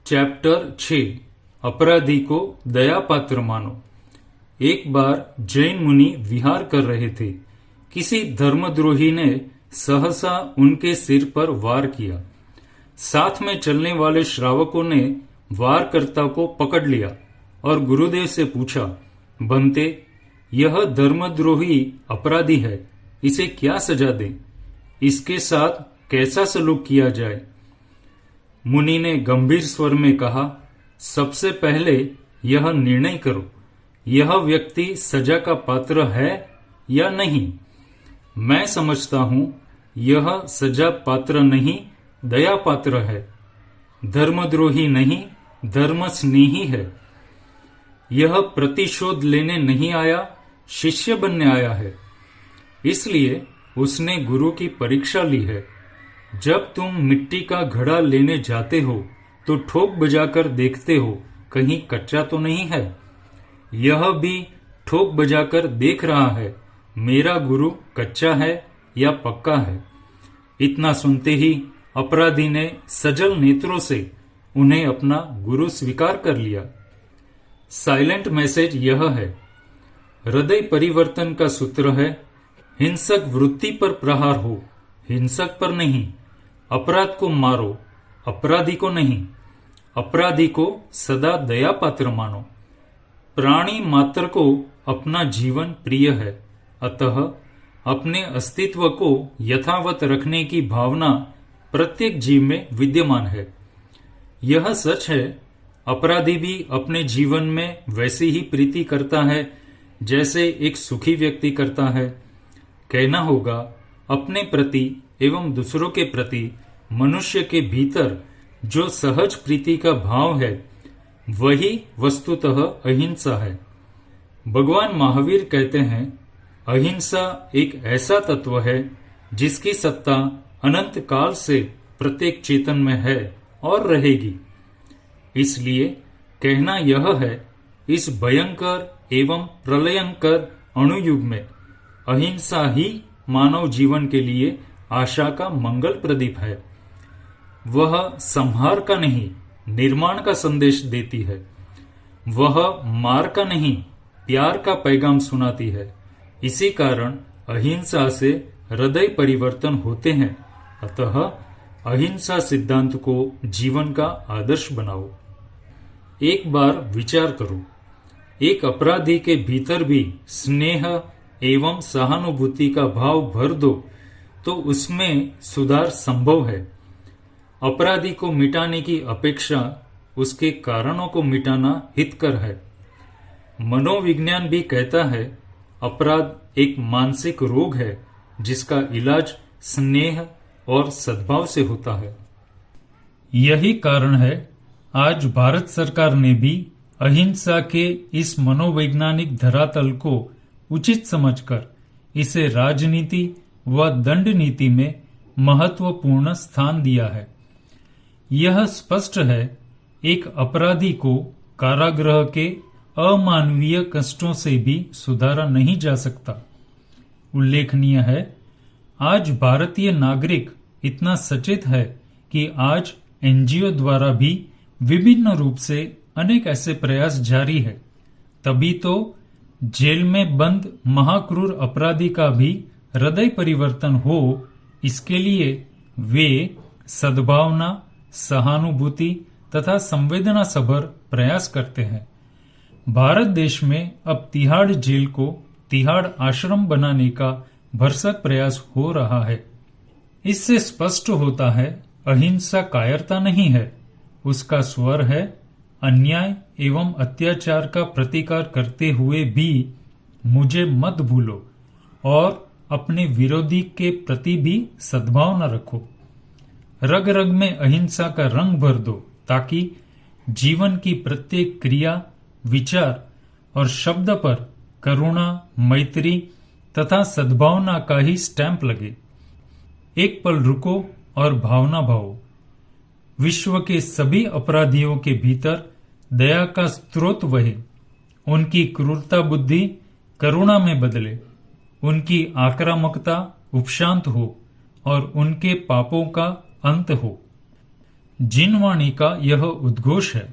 Chapter 6 अपराधी को दया पात्र मानो। एक बार जैन मुनि विहार कर रहे थे। किसी धर्मद्रोही ने सहसा उनके सिर पर वार किया। साथ में चलने वाले श्रावकों ने वारकर्ता को पकड़ लिया और गुरुदेव से पूछा, बनते, यह धर्मद्रोही अपराधी है, इसे क्या सजा दें? इसके साथ कैसा सलूक किया जाए? मुनि ने गंभीर स्वर में कहा, सबसे पहले यह निर्णय करो, यह व्यक्ति सजा का पात्र है या नहीं। मैं समझता हूं यह सजा पात्र नहीं, दया पात्र है। धर्मद्रोही नहीं, धर्म स्नेही है। यह प्रतिशोध लेने नहीं आया, शिष्य बनने आया है। इसलिए उसने गुरु की परीक्षा ली है। जब तुम मिट्टी का घड़ा लेने जाते हो तो ठोक बजाकर देखते हो कहीं कच्चा तो नहीं है। यह भी ठोक बजाकर देख रहा है, मेरा गुरु कच्चा है या पक्का है। इतना सुनते ही अपराधी ने सजल नेत्रों से उन्हें अपना गुरु स्वीकार कर लिया। साइलेंट मैसेज यह है, हृदय परिवर्तन का सूत्र है, हिंसक वृत्ति पर प्रहार हो, हिंसक पर नहीं। अपराध को मारो, अपराधी को नहीं। अपराधी को सदा दया पात्र मानो। प्राणी मात्र को अपना जीवन प्रिय है, अतः अपने अस्तित्व को यथावत रखने की भावना प्रत्येक जीव में विद्यमान है। यह सच है, अपराधी भी अपने जीवन में वैसी ही प्रीति करता है जैसे एक सुखी व्यक्ति करता है। कहना होगा, अपने प्रति एवं दूसरों के प्रति मनुष्य के भीतर जो सहज प्रीति का भाव है वही वस्तुतः अहिंसा है। भगवान महावीर कहते हैं, अहिंसा एक ऐसा तत्व है जिसकी सत्ता अनंत काल से प्रत्येक चेतन में है और रहेगी। इसलिए कहना यह है, इस भयंकर एवं प्रलयंकर अणुयुग में अहिंसा ही मानव जीवन के लिए आशा का मंगल प्रदीप है। वह संहार का नहीं, निर्माण का संदेश देती है। वह मार का नहीं, प्यार का पैगाम सुनाती है। इसी कारण अहिंसा से हृदय परिवर्तन होते हैं। अतः अहिंसा सिद्धांत को जीवन का आदर्श बनाओ। एक बार विचार करो, एक अपराधी के भीतर भी स्नेह एवं सहानुभूति का भाव भर दो तो उसमें सुधार संभव है। अपराधी को मिटाने की अपेक्षा उसके कारणों को मिटाना हितकर है। मनोविज्ञान भी कहता है, अपराध एक मानसिक रोग है जिसका इलाज स्नेह और सद्भाव से होता है। यही कारण है आज भारत सरकार ने भी अहिंसा के इस मनोवैज्ञानिक धरातल को उचित समझकर इसे राजनीति व दंड नीति में महत्वपूर्ण स्थान दिया है। यह स्पष्ट है, एक अपराधी को कारागृह के अमानवीय कष्टों से भी सुधारा नहीं जा सकता। उल्लेखनीय है, आज भारतीय नागरिक इतना सचेत है कि आज एनजीओ द्वारा भी विभिन्न रूप से अनेक ऐसे प्रयास जारी है। तभी तो जेल में बंद महाक्रूर अपराधी का भी हृदय परिवर्तन हो, इसके लिए वे सद्भावना, सहानुभूति तथा संवेदना सभर प्रयास करते हैं। भारत देश में अब तिहाड़ जेल को तिहाड़ आश्रम बनाने का भरसक प्रयास हो रहा है। इससे स्पष्ट होता है, अहिंसा कायरता नहीं है, उसका स्वर है अन्याय एवं अत्याचार का प्रतिकार करते हुए भी मुझे मत भूलो और अपने विरोधी के प्रति भी सद्भावना रखो। रग रग में अहिंसा का रंग भर दो ताकि जीवन की प्रत्येक क्रिया, विचार और शब्द पर करुणा, मैत्री तथा सद्भावना का ही स्टैंप लगे। एक पल रुको और भावना भावो। विश्व के सभी अपराधियों के भीतर दया का स्रोत वहे। उनकी क्रूरता बुद्धि करुणा में बदले, उनकी आक्रामकता उपशांत हो और उनके पापों का अंत हो। जिनवाणी का यह उद्घोष है,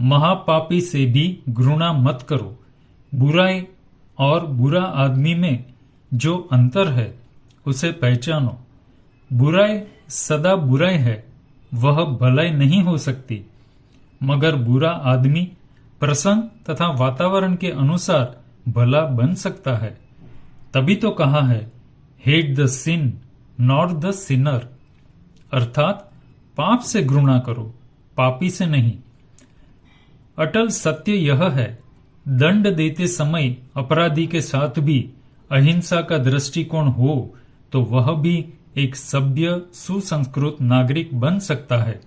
महापापी से भी घृणा मत करो। बुराई और बुरा आदमी में जो अंतर है उसे पहचानो। बुराई सदा बुराई है, वह भलाई नहीं हो सकती, मगर बुरा आदमी प्रसंग तथा वातावरण के अनुसार भला बन सकता है। तभी तो कहा है, hate the sin not the sinner, अर्थात पाप से घृणा करो, पापी से नहीं। अटल सत्य यह है, दंड देते समय अपराधी के साथ भी अहिंसा का दृष्टिकोण हो तो वह भी एक सभ्य सुसंस्कृत नागरिक बन सकता है।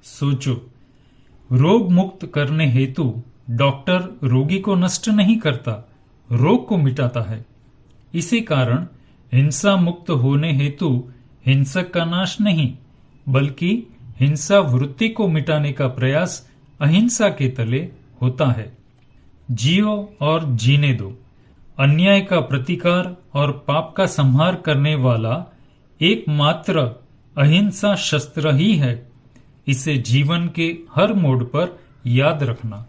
सोचो, रोग मुक्त करने हेतु डॉक्टर रोगी को नष्ट नहीं करता, रोग को मिटाता है। इसी कारण हिंसा मुक्त होने हेतु हिंसक का नाश नहीं, बल्कि हिंसा वृत्ति को मिटाने का प्रयास अहिंसा के तले होता है। जियो और जीने दो। अन्याय का प्रतिकार और पाप का संहार करने वाला एकमात्र अहिंसा शस्त्र ही है। इसे जीवन के हर मोड़ पर याद रखना।